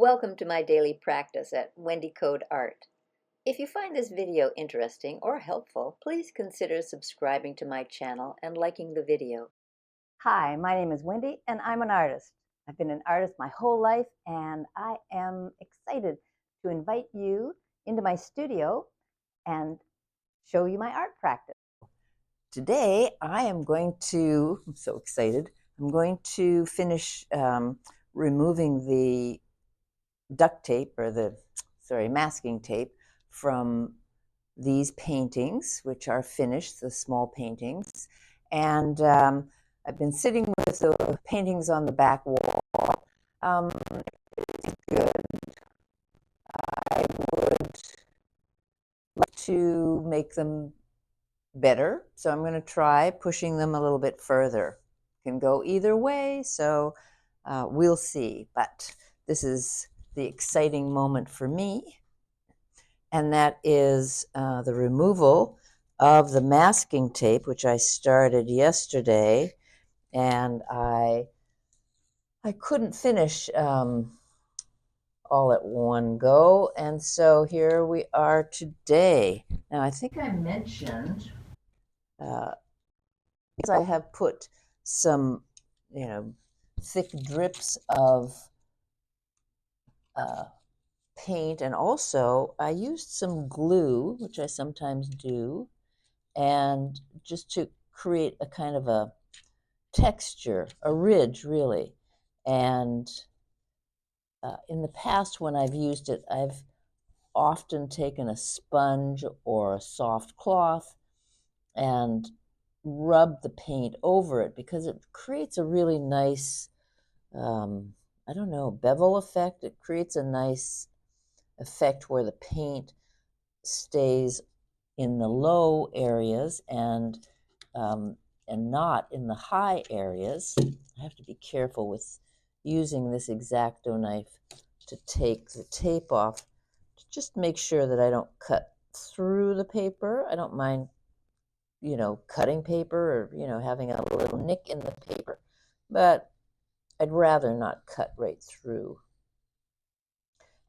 Welcome to my daily practice at Wendy Coad Art. If you find this video interesting or helpful, please consider subscribing to my channel and liking the video. Hi, my name is Wendy and I'm an artist. I've been an artist my whole life and I am excited to invite you into my studio and show you my art practice. Today I'm so excited, I'm going to finish removing the duct tape or masking tape from these paintings, which are finished, the small paintings. And I've been sitting with the paintings on the back wall. It's good. I would like to make them better, so I'm going to try pushing them a little bit further. Can go either way, so we'll see. But this is the exciting moment for me, and that is the removal of the masking tape, which I started yesterday, and I couldn't finish all at one go, and so here we are today. Now, I think I mentioned because I have put some, thick drips of paint, and also I used some glue, which I sometimes do, and just to create a kind of a texture, a ridge, really. And in the past, when I've used it, I've often taken a sponge or a soft cloth and rubbed the paint over it because it creates a really nice, I don't know, bevel effect. It creates a nice effect where the paint stays in the low areas and not in the high areas. I have to be careful with using this X-Acto knife to take the tape off, to just make sure that I don't cut through the paper. I don't mind, cutting paper or, having a little nick in the paper, but I'd rather not cut right through.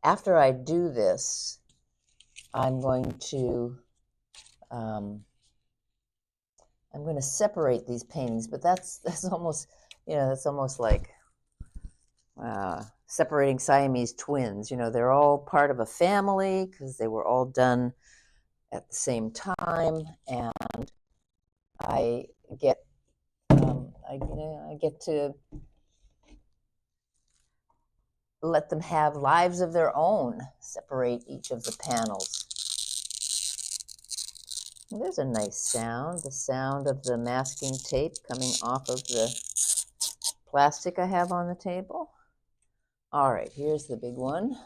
After I do this, I'm going to separate these paintings, but that's almost, that's almost like separating Siamese twins. They're all part of a family because they were all done at the same time, and I get I get to let them have lives of their own, separate each of the panels. There's a nice sound, the sound of the masking tape coming off of the plastic I have on the table. All right, here's the big one.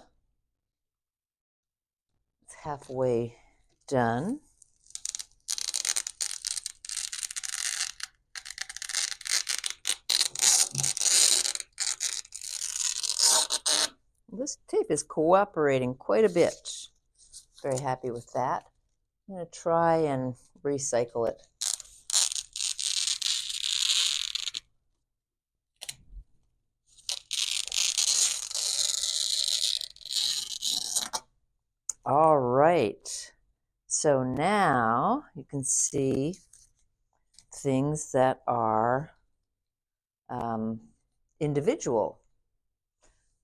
It's halfway done. This tape is cooperating quite a bit. Very happy with that. I'm going to try and recycle it. All right, so now you can see things that are individual.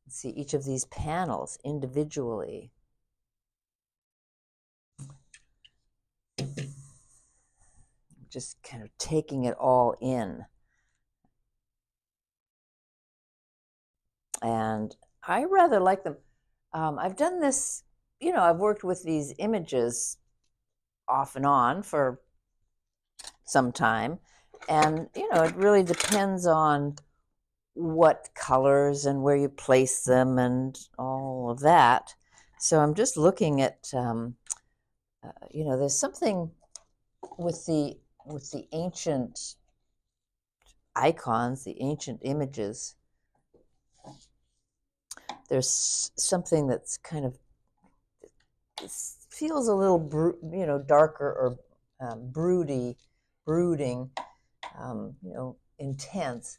See each of these panels individually. Just kind of taking it all in. And I rather like them. I've done this, I've worked with these images off and on for some time. And, it really depends on what colors and where you place them and all of that. So I'm just looking at, there's something with the ancient icons, the ancient images. There's something that's kind of feels a little, darker or brooding, intense.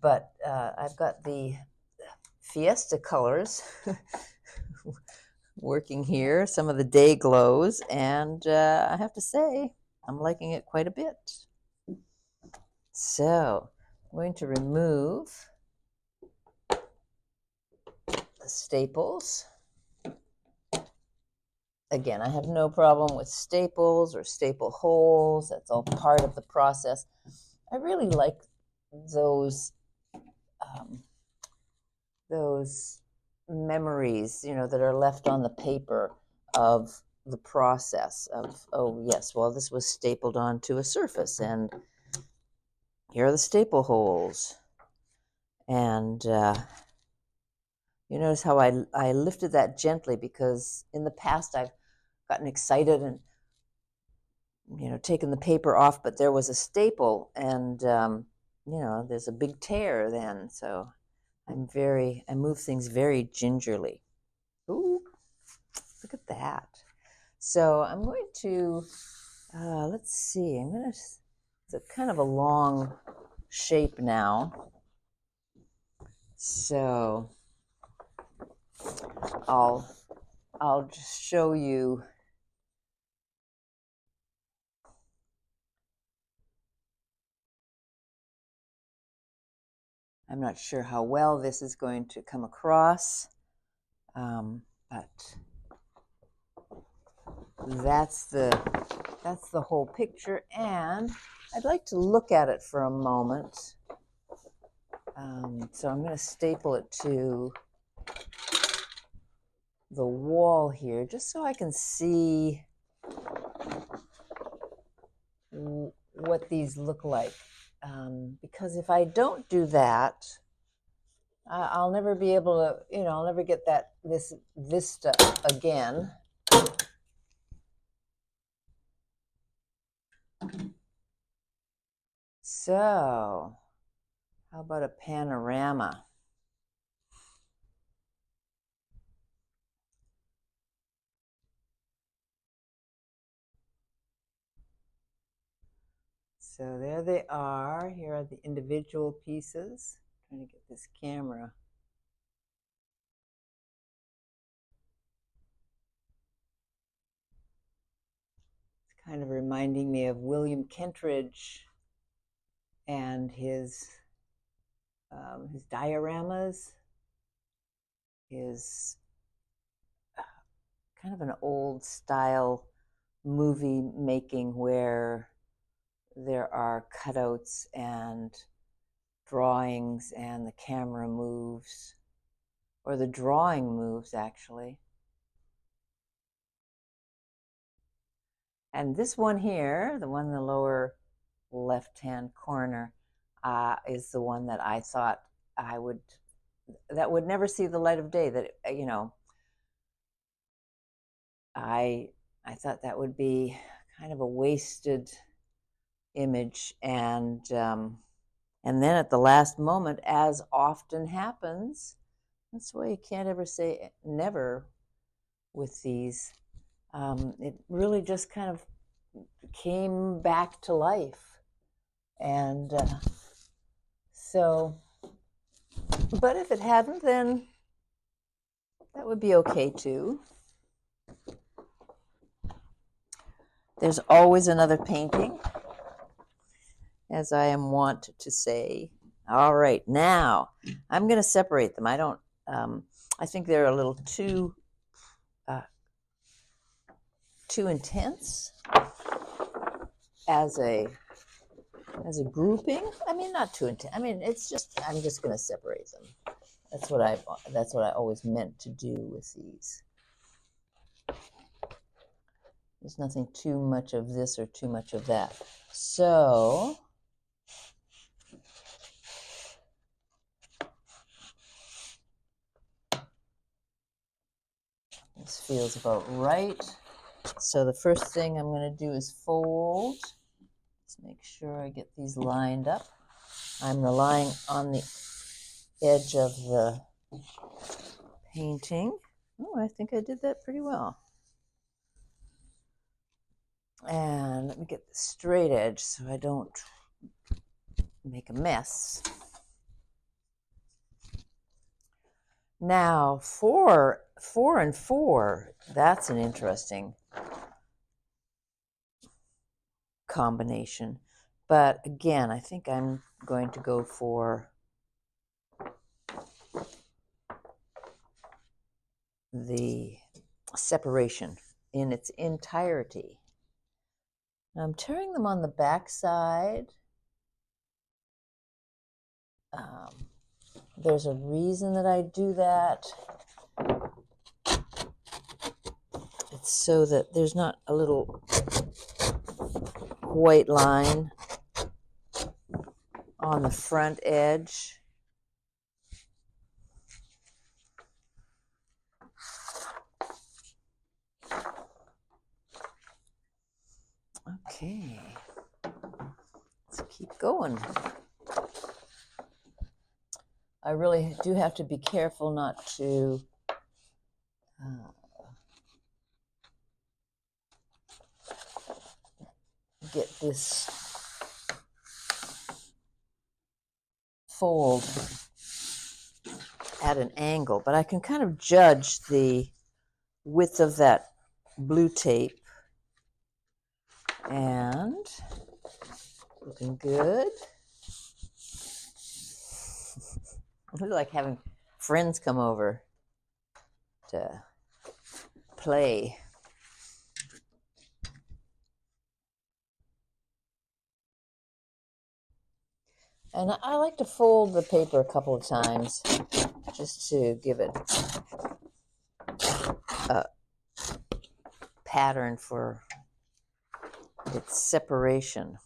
But I've got the Fiesta colors working here, some of the day glows, and I have to say, I'm liking it quite a bit. So I'm going to remove the staples. Again, I have no problem with staples or staple holes. That's all part of the process. I really like those memories, that are left on the paper of the process of, oh yes, well, this was stapled onto a surface, and here are the staple holes. And you notice how I lifted that gently, because in the past I've gotten excited and taken the paper off, but there was a staple, and there's a big tear then. So I move things very gingerly. Ooh, look at that. So I'm going to, let's see, it's a kind of a long shape now. So I'll just show you. I'm not sure how well this is going to come across, but that's the whole picture, and I'd like to look at it for a moment. So I'm going to staple it to the wall here, just so I can see what these look like. Because if I don't do that, I'll never be able to, I'll never get this vista again. So, how about a panorama? So there they are. Here are the individual pieces. I'm trying to get this camera. It's kind of reminding me of William Kentridge and his dioramas, his kind of an old style movie making where there are cutouts and drawings, and the camera moves, or the drawing moves actually. And this one here, the one in the lower left-hand corner, is the one that I thought that would never see the light of day. That I thought that would be kind of a wasted image, and then at the last moment, as often happens, that's why you can't ever say never with these. It really just kind of came back to life, and so. But if it hadn't, then that would be okay too. There's always another painting, as I am wont to say. All right, now I'm going to separate them. I think they're a little too intense as a grouping. I mean, not too intense. I mean, I'm just going to separate them. That's what I always meant to do with these. There's nothing too much of this or too much of that. So this feels about right. So the first thing I'm going to do is fold. Let's make sure I get these lined up. I'm relying on the edge of the painting. Oh, I think I did that pretty well. And let me get the straight edge so I don't make a mess. Now, 4 and 4, that's an interesting combination. But again, I think I'm going to go for the separation in its entirety. I'm tearing them on the back side. There's a reason that I do that. It's so that there's not a little white line on the front edge. Okay, let's keep going. I really do have to be careful not to get this fold at an angle, but I can kind of judge the width of that blue tape, and looking good. It's like having friends come over to play. And I like to fold the paper a couple of times just to give it a pattern for its separation.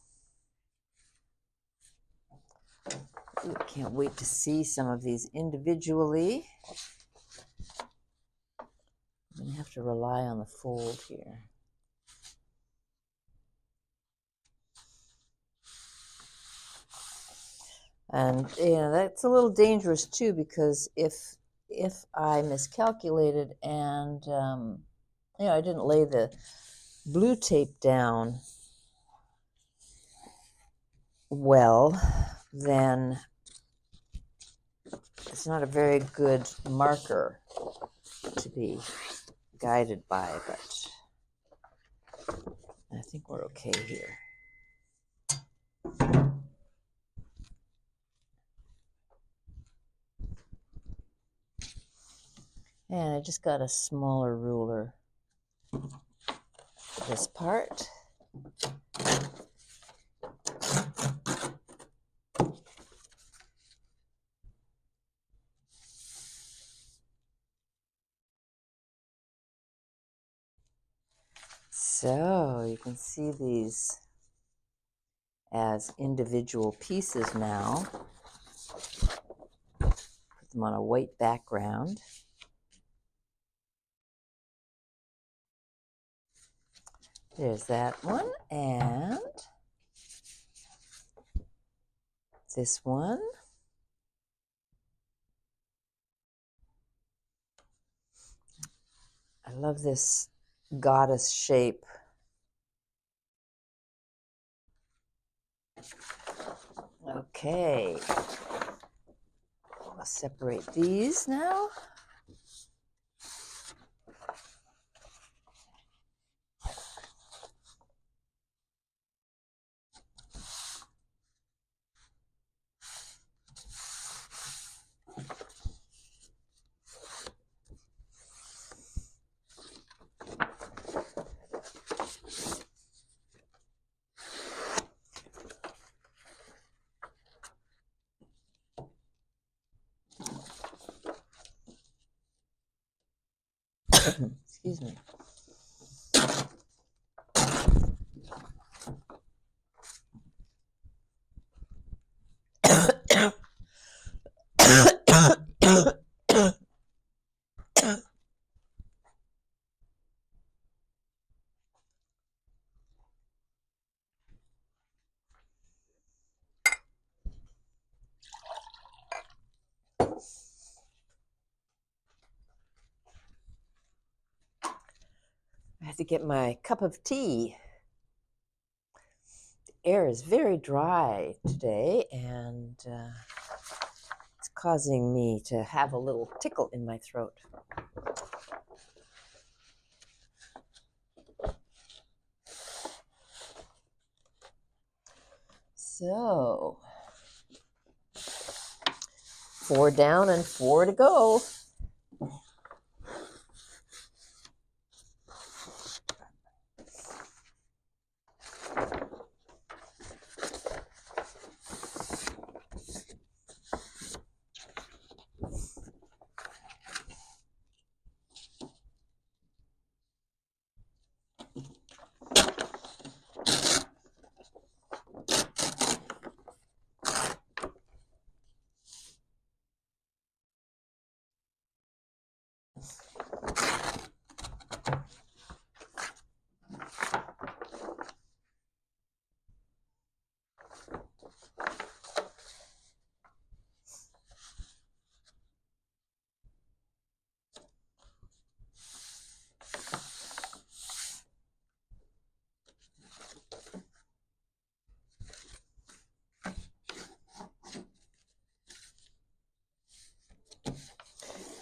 Ooh, can't wait to see some of these individually. I'm going to have to rely on the fold here. And that's a little dangerous too, because if I miscalculated and I didn't lay the blue tape down well, then it's not a very good marker to be guided by, but I think we're okay here. And I just got a smaller ruler for this part. So you can see these as individual pieces now. Put them on a white background. There's that one, and this one. I love this goddess shape. Okay, I'll separate these now. Excuse me. I have to get my cup of tea. The air is very dry today, and it's causing me to have a little tickle in my throat. So, 4 down and 4 to go.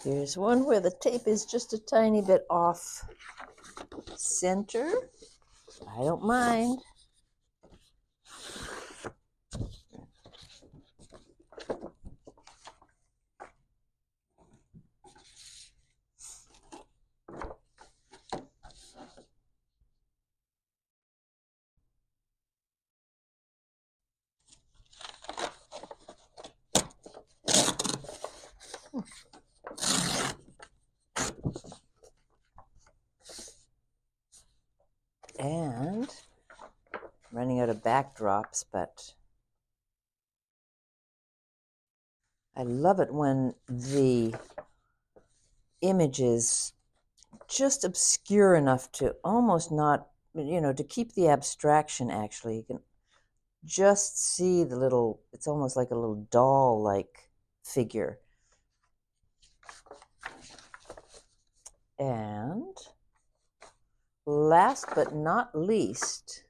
Here's one where the tape is just a tiny bit off center. I don't mind. And running out of backdrops, but I love it when the image is just obscure enough to almost not, to keep the abstraction actually. You can just see the little, it's almost like a little doll-like figure. And last but not least,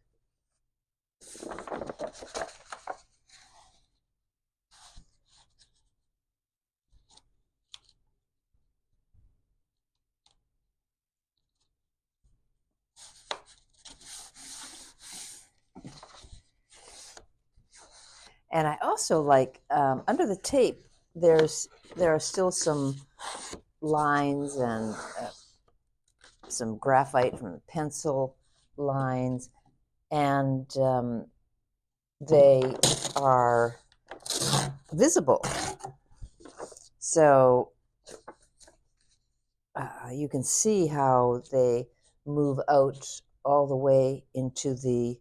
and I also like, under the tape, there are still some lines and some graphite from the pencil lines, and they are visible. So you can see how they move out all the way into the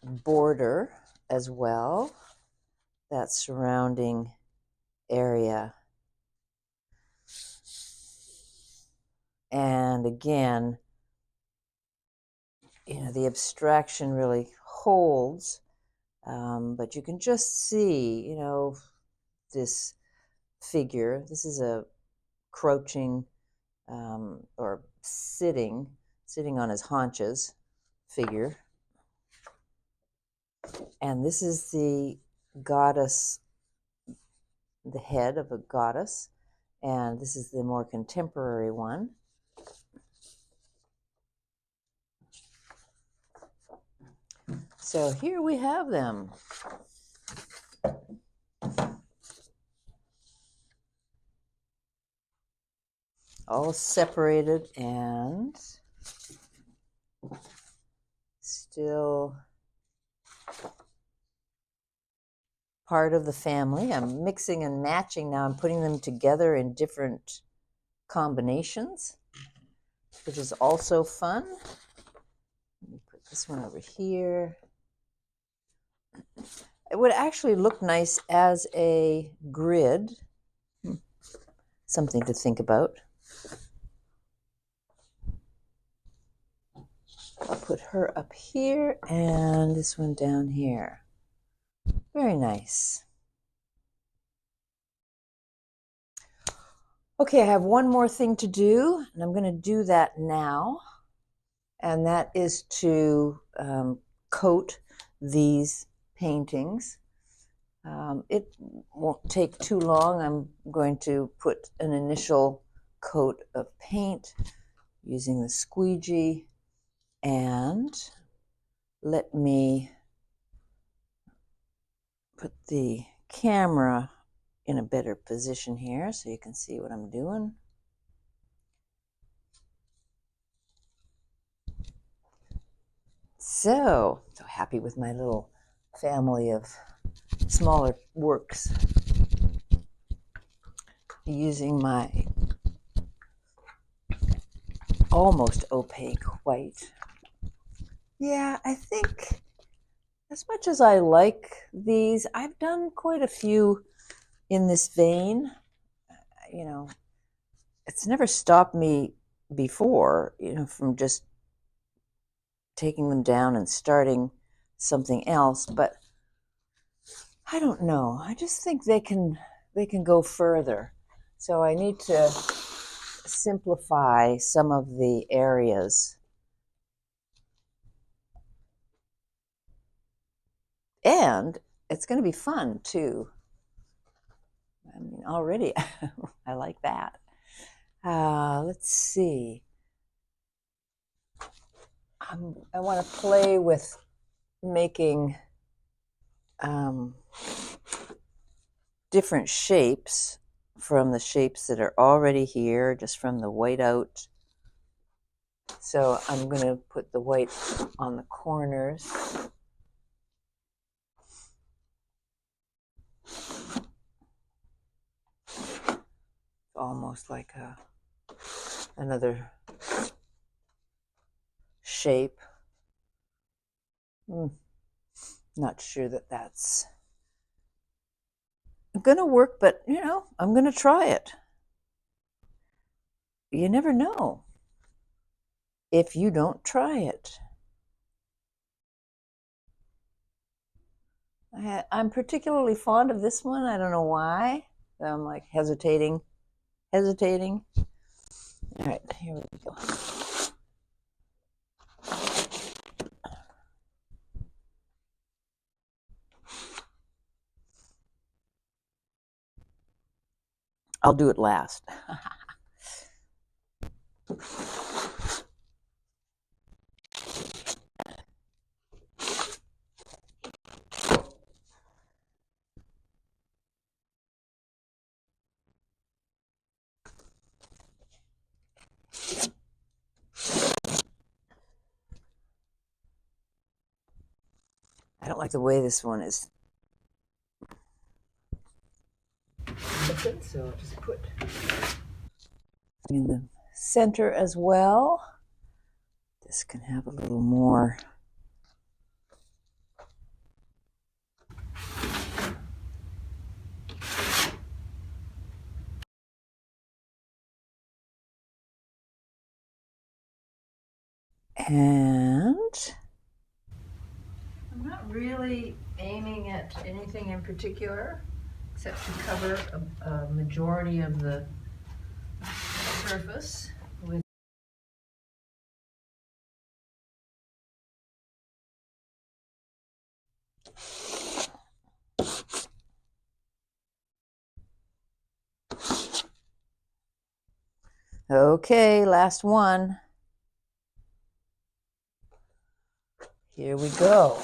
border as well, that surrounding area. And again, the abstraction really holds, but you can just see, this figure. This is a crouching or sitting on his haunches figure. And this is the goddess, the head of a goddess, and this is the more contemporary one. So here we have them. All separated and still part of the family. I'm mixing and matching now. I'm putting them together in different combinations, which is also fun. Let me put this one over here. It would actually look nice as a grid. Something to think about. I'll put her up here and this one down here. Very nice. Okay, I have one more thing to do, and I'm going to do that now. And that is to coat these paintings. It won't take too long. I'm going to put an initial coat of paint using the squeegee, and let me put the camera in a better position here so you can see what I'm doing. So happy with my little family of smaller works. Using my almost opaque white. Yeah, I think as much as I like these, I've done quite a few in this vein. You know, it's never stopped me before, from just taking them down and starting something else, but I don't know. I just think they can go further. So I need to simplify some of the areas. And it's going to be fun too. I mean, already I like that. Let's see. I want to play with making different shapes from the shapes that are already here, just from the white out. So I'm going to put the white on the corners. Almost like another shape. Not sure that that's going to work, but I'm going to try it. You never know if you don't try it. I'm particularly fond of this one. I don't know why. I'm like hesitating. All right, here we go. I'll do it last. I don't like the way this one is. So I'll just put in the center as well. This can have a little more. And I'm not really aiming at anything in particular, except to cover a majority of the surface with. Okay, last one. Here we go.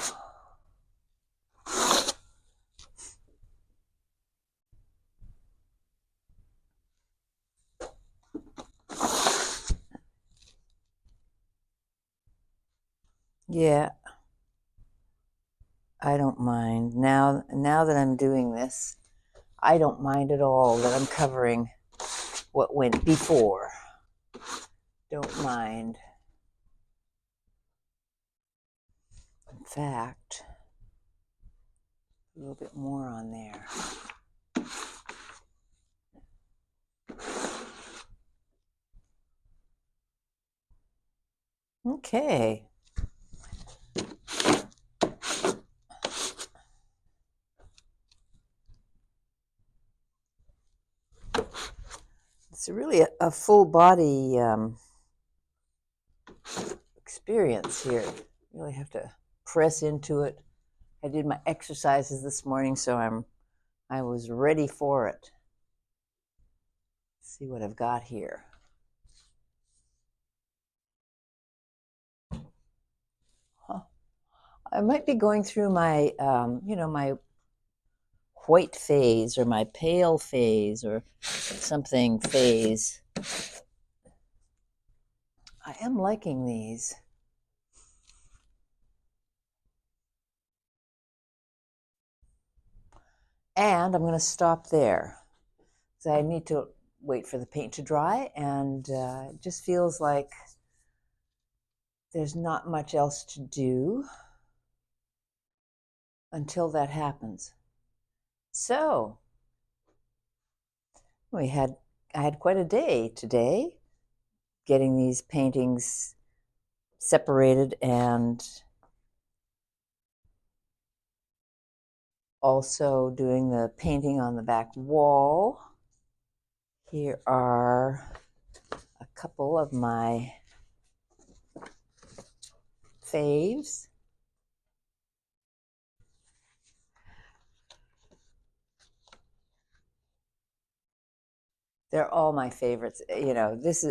Yeah, I don't mind. Now that I'm doing this, I don't mind at all that I'm covering what went before. Don't mind. In fact, a little bit more on there. Okay. It's really a full body experience here. You really have to press into it. I did my exercises this morning, so I'm I was ready for it. Let's see what I've got here. Huh. I might be going through my, my white phase or my pale phase or something phase. I am liking these. And I'm going to stop there. So I need to wait for the paint to dry, and it just feels like there's not much else to do until that happens. So I had quite a day today getting these paintings separated and also doing the painting on the back wall. Here are a couple of my faves. They're all my favorites. This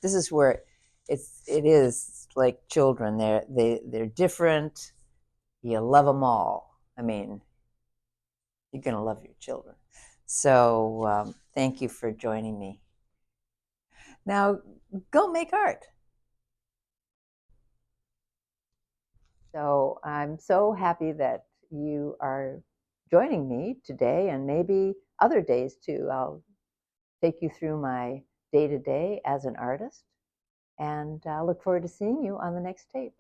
is where it is like children. They're different. You love them all. I mean, you're gonna love your children. So thank you for joining me. Now go make art. So I'm so happy that you are joining me today, and maybe other days too. I'll take you through my day to day as an artist, and I look forward to seeing you on the next tape.